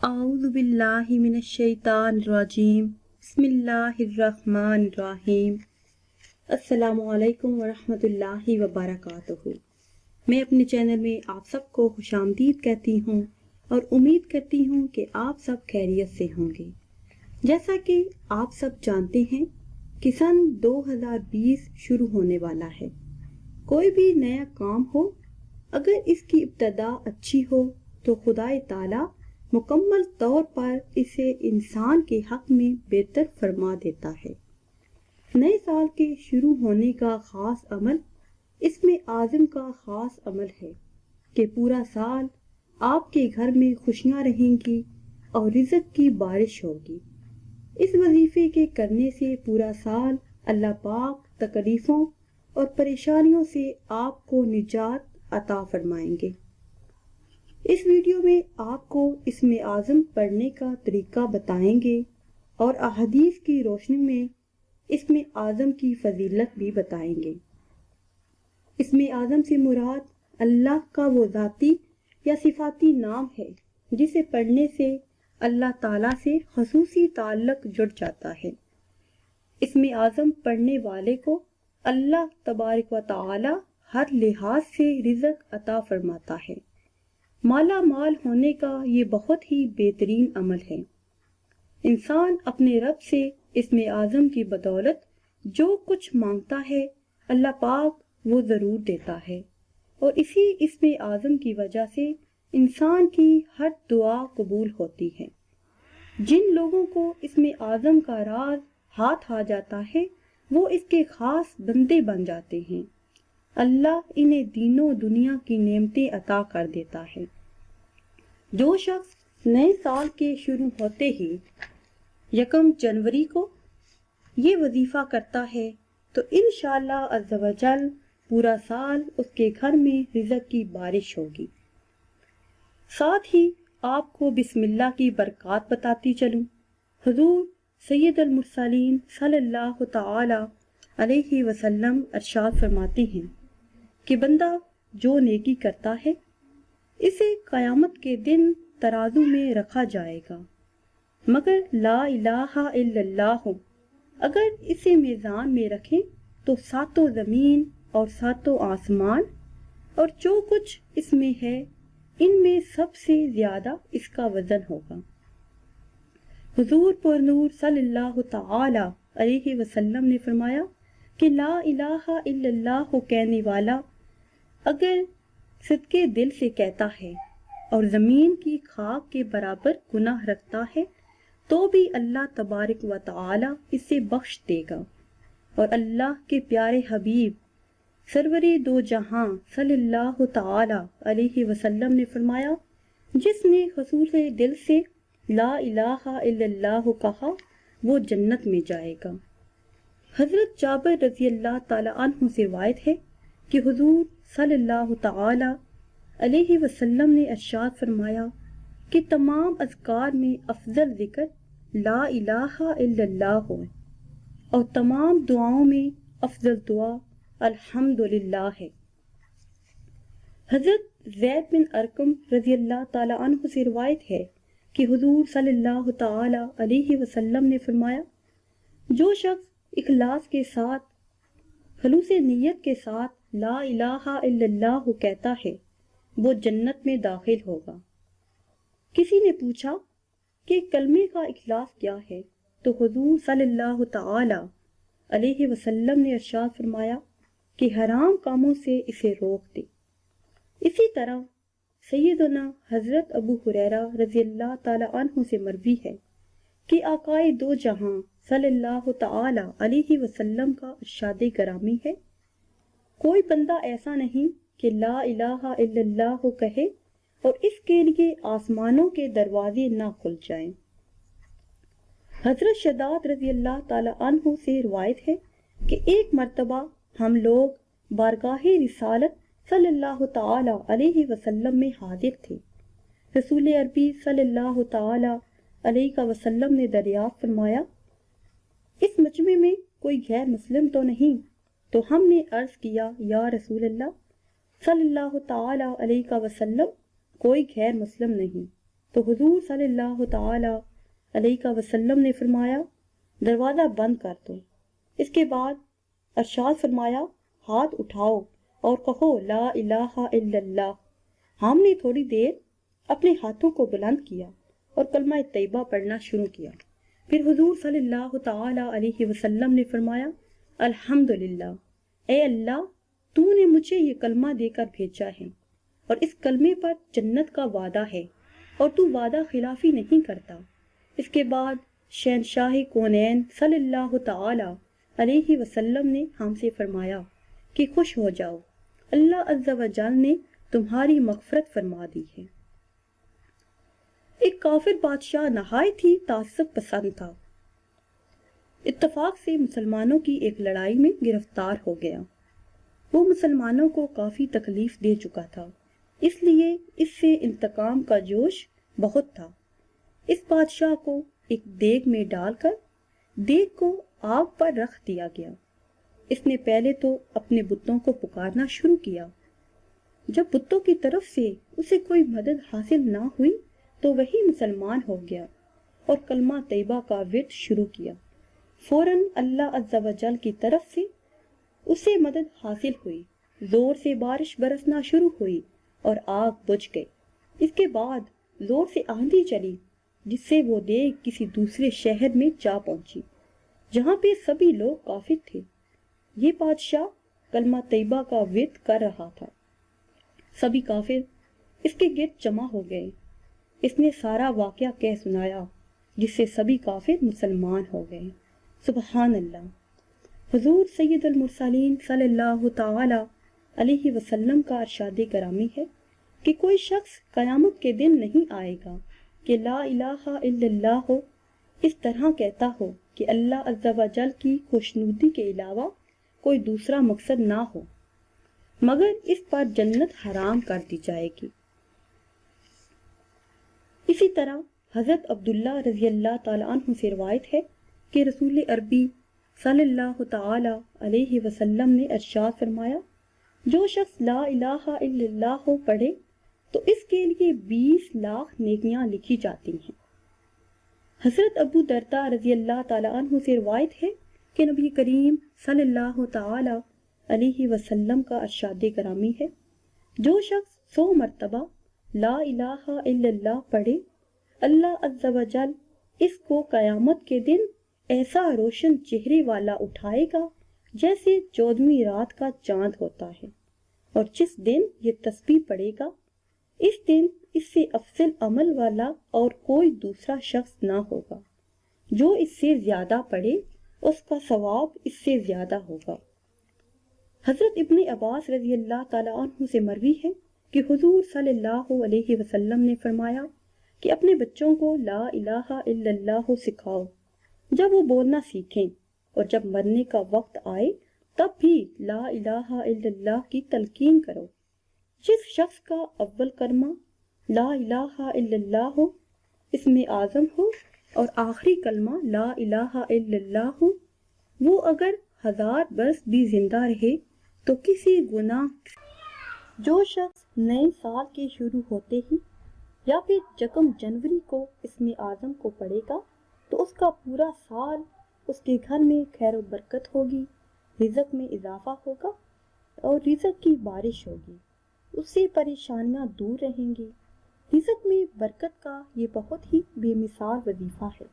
اعوذ باللہ من الشیطان الرجیم بسم اللہ الرحمن الرحیم۔ السلام علیکم ورحمۃ اللہ وبرکاتہ۔ میں اپنے چینل میں آپ سب کو خوش آمدید کہتی ہوں اور امید کرتی ہوں کہ آپ سب خیریت سے ہوں گے۔ جیسا کہ آپ سب جانتے ہیں کہ سن 2020 شروع ہونے والا ہے۔ کوئی بھی نیا کام ہو، اگر اس کی ابتدا اچھی ہو تو خدائے تعالیٰ مکمل طور پر اسے انسان کے حق میں بہتر فرما دیتا ہے۔ نئے سال کے شروع ہونے کا خاص عمل اس میں اعظم کا خاص عمل ہے کہ پورا سال آپ کے گھر میں خوشیاں رہیں گی اور رزق کی بارش ہوگی۔ اس وظیفے کے کرنے سے پورا سال اللہ پاک تکلیفوں اور پریشانیوں سے آپ کو نجات عطا فرمائیں گے۔ اس ویڈیو میں آپ کو اسم اعظم پڑھنے کا طریقہ بتائیں گے اور احادیث کی روشنی میں اسم اعظم کی فضیلت بھی بتائیں گے۔ اسم اعظم سے مراد اللہ کا وہ ذاتی یا صفاتی نام ہے جسے پڑھنے سے اللہ تعالیٰ سے خصوصی تعلق جڑ جاتا ہے۔ اسم اعظم پڑھنے والے کو اللہ تبارک و تعالیٰ ہر لحاظ سے رزق عطا فرماتا ہے۔ مالا مال ہونے کا یہ بہت ہی بہترین عمل ہے۔ انسان اپنے رب سے اسم اعظم کی بدولت جو کچھ مانگتا ہے اللہ پاک وہ ضرور دیتا ہے، اور اسی اسم اعظم کی وجہ سے انسان کی ہر دعا قبول ہوتی ہے۔ جن لوگوں کو اسم اعظم کا راز ہاتھ آ جاتا ہے وہ اس کے خاص بندے بن جاتے ہیں۔ اللہ انہیں دین و دنیا کی نعمتیں عطا کر دیتا ہے۔ جو شخص نئے سال کے شروع ہوتے ہی 1 جنوری کو یہ وظیفہ کرتا ہے تو انشاءاللہ عز و جل پورا سال اس کے گھر میں رزق کی بارش ہوگی۔ ساتھ ہی آپ کو بسم اللہ کی برکات بتاتی چلوں۔ حضور سید المرسلین صلی اللہ تعالی علیہ وسلم ارشاد فرماتے ہیں کہ بندہ جو نیکی کرتا ہے اسے قیامت کے دن ترازو میں رکھا جائے گا، مگر لا الہ الا اللہ اگر اسے میزان میں رکھیں تو 7 زمین اور 7 آسمان اور جو کچھ اس میں ہے ان میں سب سے زیادہ اس کا وزن ہوگا۔ حضور پر نور صلی اللہ تعالی علیہ وسلم نے فرمایا کہ لا الہ الا اللہ کہنے والا اگر صدقے دل سے کہتا ہے اور زمین کی خاک کے برابر گناہ رکھتا ہے تو بھی اللہ تبارک و تعالی اسے بخش دے گا۔ اور اللہ کے پیارے حبیب سرور دو جہاں صلی اللہ تعالی علیہ وسلم نے فرمایا جس نے خصوص دل سے لا الہ الا اللہ کہا وہ جنت میں جائے گا۔ حضرت جابر رضی اللہ تعالی عنہ سے روایت ہے کہ حضور صلی اللہ تعالی علیہ وسلم نے ارشاد فرمایا کہ تمام اذکار میں افضل ذکر لا الہ الا اللہ ہے اور تمام دعاؤں میں افضل دعا الحمدللہ ہے۔ حضرت زید بن ارقم رضی اللہ تعالی عنہ سے روایت ہے کہ حضور صلی اللہ تعالی علیہ وسلم نے فرمایا جو شخص اخلاص کے ساتھ خلوص نیت کے ساتھ لا الہ الا اللہ کہتا ہے وہ جنت میں داخل ہوگا۔ کسی نے پوچھا کہ کلمے کا اخلاص کیا ہے تو حضور صلی اللہ تعالی علیہ وسلم نے ارشاد فرمایا کہ حرام کاموں سے اسے روک دے۔ اسی طرح سیدنا حضرت ابو ہریرہ رضی اللہ تعالی عنہ سے مروی ہے کہ آقائے دو جہاں صلی اللہ تعالی علیہ وسلم کا ارشاد گرامی ہے کوئی بندہ ایسا نہیں کہ لا الہ الا اللہ کہے اور اس کے لیے آسمانوں کے دروازے نہ کھل جائیں۔ حضرت شداد رضی اللہ تعالی عنہ سے روایت ہے کہ ایک مرتبہ ہم لوگ بارگاہ رسالت صلی اللہ تعالی علیہ وسلم میں حاضر تھے۔ رسول عربی صلی اللہ تعالی علیہ وسلم نے دریافت فرمایا اس مجمع میں کوئی غیر مسلم تو نہیں؟ تو ہم نے عرض کیا یا رسول اللہ صلی اللہ تعالی علیہ وسلم کوئی غیر مسلم نہیں۔ تو حضور صلی اللہ تعالی علیہ وسلم نے فرمایا دروازہ بند کر دو۔ اس کے بعد ارشاد فرمایا ہاتھ اٹھاؤ اور کہو لا الہ الا اللہ۔ ہم نے تھوڑی دیر اپنے ہاتھوں کو بلند کیا اور کلمہ طیبہ پڑھنا شروع کیا۔ پھر حضور صلی اللہ تعالی علیہ وسلم نے فرمایا الحمدللہ، اے اللہ تو نے مجھے یہ کلمہ دے کر بھیجا ہے اور اس کلمے پر جنت کا وعدہ ہے اور تو وعدہ خلافی نہیں کرتا۔ اس کے بعد شہنشاہ کونین صلی اللہ تعالی علیہ وسلم نے ہم سے فرمایا کہ خوش ہو جاؤ، اللہ عز و جل نے تمہاری مغفرت فرما دی ہے۔ ایک کافر بادشاہ نہایت ہی تعصب پسند تھا۔ اتفاق سے مسلمانوں کی ایک لڑائی میں گرفتار ہو گیا۔ وہ مسلمانوں کو کافی تکلیف دے چکا تھا، اس لیے اس سے انتقام کا جوش بہت تھا۔ اس بادشاہ کو ایک دیگ میں ڈال کر دیگ کو آگ پر رکھ دیا گیا۔ اس نے پہلے تو اپنے بتوں کو پکارنا شروع کیا۔ جب بتوں کی طرف سے اسے کوئی مدد حاصل نہ ہوئی تو وہی مسلمان ہو گیا اور کلمہ طیبہ کا ورد شروع کیا۔ فوراً اللہ عز و جل کی طرف سے اسے مدد حاصل ہوئی، زور سے بارش برسنا شروع ہوئی اور آگ بجھ گئی۔ اس کے بعد زور سے آندھی چلی جس سے وہ دیگ کسی دوسرے شہر میں جا پہنچی جہاں پہ سبھی لوگ کافر تھے۔ یہ بادشاہ کلمہ طیبہ کا ورد کر رہا تھا۔ سبھی کافر اس کے گرد جمع ہو گئے۔ اس نے سارا واقعہ کہہ سنایا جس سے سبھی کافر مسلمان ہو گئے۔ سبحان اللہ۔ حضور سید المرسلین صلی اللہ تعالی علیہ وسلم کا ارشاد گرامی ہے کہ کوئی شخص قیامت کے دن نہیں آئے گا کہ لا الہ الا اللہ ہو، اس طرح کہتا ہو کہ اللہ عز و جل کی خوشنودی کے علاوہ کوئی دوسرا مقصد نہ ہو، مگر اس پر جنت حرام کر دی جائے گی۔ اسی طرح حضرت عبداللہ رضی اللہ تعالیٰ عنہ سے روایت ہے کہ رسول عربی صلی اللہ تعالی علیہ وسلم نے ارشاد فرمایا جو شخص لا الہ الا اللہ پڑھے تو اس کے لیے 20 لاکھ نیکیاں لکھی جاتی ہیں۔ حضرت ابو درداء رضی اللہ تعالی عنہ سے روایت ہے کہ نبی کریم صلی اللہ تعالی علیہ وسلم کا ارشاد گرامی ہے جو شخص 100 مرتبہ لا الہ الا اللہ پڑھے اللہ عز و جل اس کو قیامت کے دن ایسا روشن چہرے والا اٹھائے گا جیسے 14ویں رات کا چاند ہوتا ہے، اور جس دن یہ تسبیح پڑھے گا اس دن اس سے افضل عمل والا اور کوئی دوسرا شخص نہ ہوگا۔ جو اس سے زیادہ پڑھے اس کا ثواب اس سے زیادہ ہوگا۔ حضرت ابن عباس رضی اللہ تعالیٰ عنہ سے مروی ہے کہ حضور صلی اللہ علیہ وسلم نے فرمایا کہ اپنے بچوں کو لا الہ الا اللہ سکھاؤ، جب وہ بولنا سیکھیں اور جب مرنے کا وقت آئے تب بھی لا الہ الا اللہ کی تلقین کرو۔ جس شخص کا اول کلمہ لا الہ الا اللہ ہو، اسم اعظم ہو، اور آخری کلمہ لا الہ الا اللہ ہو، وہ اگر 1000 برس بھی زندہ رہے تو کسی گناہ۔ جو شخص نئے سال کے شروع ہوتے ہی یا پھر 1 جنوری کو اسم اعظم کو پڑھے گا تو اس کا پورا سال اس کے گھر میں خیر و برکت ہوگی، رزق میں اضافہ ہوگا اور رزق کی بارش ہوگی، اس سے پریشانیاں دور رہیں گی۔ رزق میں برکت کا یہ بہت ہی بے مثال وظیفہ ہے۔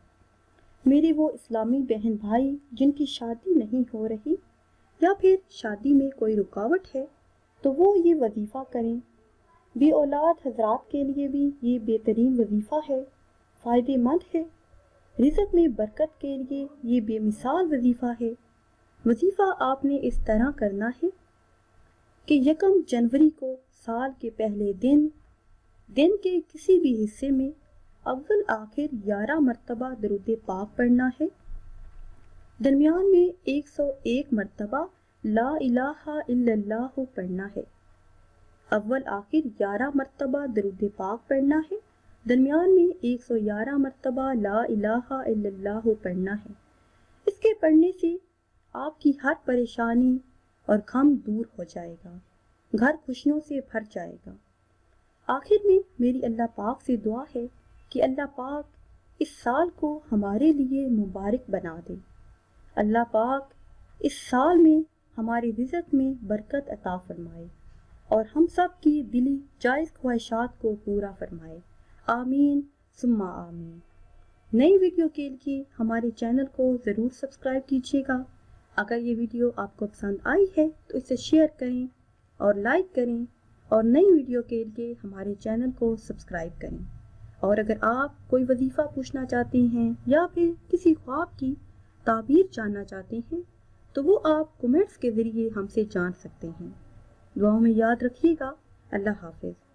میرے وہ اسلامی بہن بھائی جن کی شادی نہیں ہو رہی یا پھر شادی میں کوئی رکاوٹ ہے تو وہ یہ وظیفہ کریں۔ بے اولاد حضرات کے لیے بھی یہ بہترین وظیفہ ہے، فائدہ مند ہے۔ رزق میں برکت کے لیے یہ بے مثال وظیفہ ہے۔ وظیفہ آپ نے اس طرح کرنا ہے کہ 1 جنوری کو سال کے پہلے دن کے کسی بھی حصے میں اول آخر 11 مرتبہ درود پاک پڑھنا ہے، درمیان میں 101 مرتبہ لا الہ الا اللہ پڑھنا ہے، اول آخر 11 مرتبہ درود پاک پڑھنا ہے، درمیان میں 111 مرتبہ لا الہ الا اللہ پڑھنا ہے۔ اس کے پڑھنے سے آپ کی ہر پریشانی اور غم دور ہو جائے گا، گھر خوشیوں سے بھر جائے گا۔ آخر میں میری اللہ پاک سے دعا ہے کہ اللہ پاک اس سال کو ہمارے لیے مبارک بنا دے۔ اللہ پاک اس سال میں ہمارے رزق میں برکت عطا فرمائے اور ہم سب کی دلی جائز خواہشات کو پورا فرمائے، آمین ثم آمین۔ نئی ویڈیو کے لیے ہمارے چینل کو ضرور سبسکرائب کیجیے گا۔ اگر یہ ویڈیو آپ کو پسند آئی ہے تو اسے شیئر کریں اور لائک کریں، اور نئی ویڈیو کے لیے ہمارے چینل کو سبسکرائب کریں۔ اور اگر آپ کوئی وظیفہ پوچھنا چاہتے ہیں یا پھر کسی خواب کی تعبیر جاننا چاہتے ہیں تو وہ آپ کمنٹس کے ذریعے ہم سے جان سکتے ہیں۔ دعاؤں میں یاد رکھیے گا۔ اللہ حافظ۔